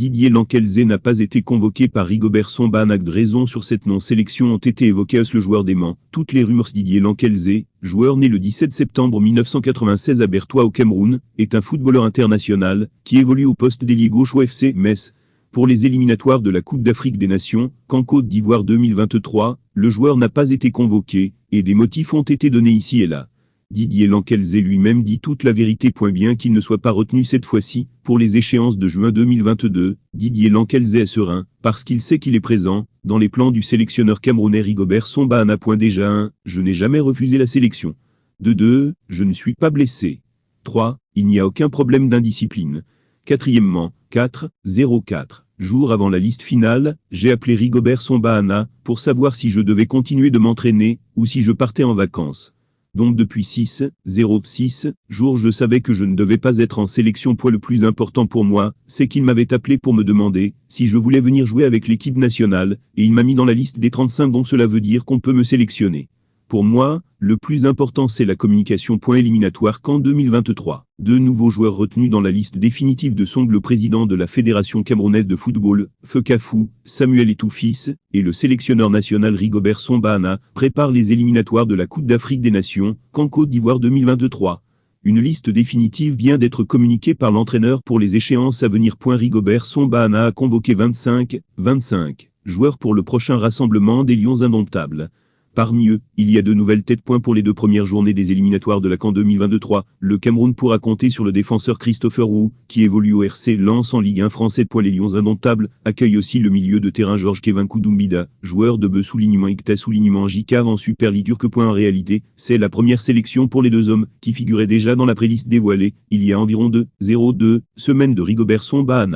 Didier Lankelze n'a pas été convoqué par Rigobert Song Bahana. De raisons sur cette non-sélection ont été évoquées. Le joueur dément toutes les rumeurs. Didier Lankelze, joueur né le 17 septembre 1996 à Bertoua au Cameroun, est un footballeur international qui évolue au poste d'ailier gauche au FC Metz. Pour les éliminatoires de la Coupe d'Afrique des Nations, qu'en Côte d'Ivoire 2023, le joueur n'a pas été convoqué, et des motifs ont été donnés ici et là. Didier Lankelze lui-même dit toute la vérité. Bien qu'il ne soit pas retenu cette fois-ci, pour les échéances de juin 2022, Didier Lankelze est serein, parce qu'il sait qu'il est présent, dans les plans du sélectionneur camerounais Rigobert Song Bahana. Déjà 1. Je n'ai jamais refusé la sélection. 2. Je ne suis pas blessé. 3. Il n'y a aucun problème d'indiscipline. Quatrièmement, 4-0-4. Jours avant la liste finale, j'ai appelé Rigobert Song Bahana pour savoir si je devais continuer de m'entraîner ou si je partais en vacances. Donc depuis 6-0-6 jours, je savais que je ne devais pas être en sélection. Le plus important pour moi, c'est qu'il m'avait appelé pour me demander si je voulais venir jouer avec l'équipe nationale, et il m'a mis dans la liste des 35, donc cela veut dire qu'on peut me sélectionner. Pour moi, le plus important c'est la communication. Éliminatoire qu'en 2023. 2 nouveaux joueurs retenus dans la liste définitive de Song. Le président de la Fédération camerounaise de football, Fekafou, Samuel Eto'o-Fils, et le sélectionneur national Rigobert Song Bahana préparent les éliminatoires de la Coupe d'Afrique des Nations, qu'en Côte d'Ivoire 2023. Une liste définitive vient d'être communiquée par l'entraîneur pour les échéances à venir. Rigobert Song Bahana a convoqué 25 joueurs pour le prochain rassemblement des Lions indomptables. Parmi eux, il y a de nouvelles têtes. Pour les 2 premières journées des éliminatoires de la CAN 2023, le Cameroun pourra compter sur le défenseur Christopher Wu, qui évolue au RC Lens en Ligue 1 français. Les Lions indomptables accueillent aussi le milieu de terrain Georges Kevinkou Doumbida, joueur de B _Ikta Jikav en Super League turque. En réalité, c'est la première sélection pour les 2 hommes, qui figuraient déjà dans la préliste dévoilée, il y a environ 2 semaines de Rigobert Song Bahana.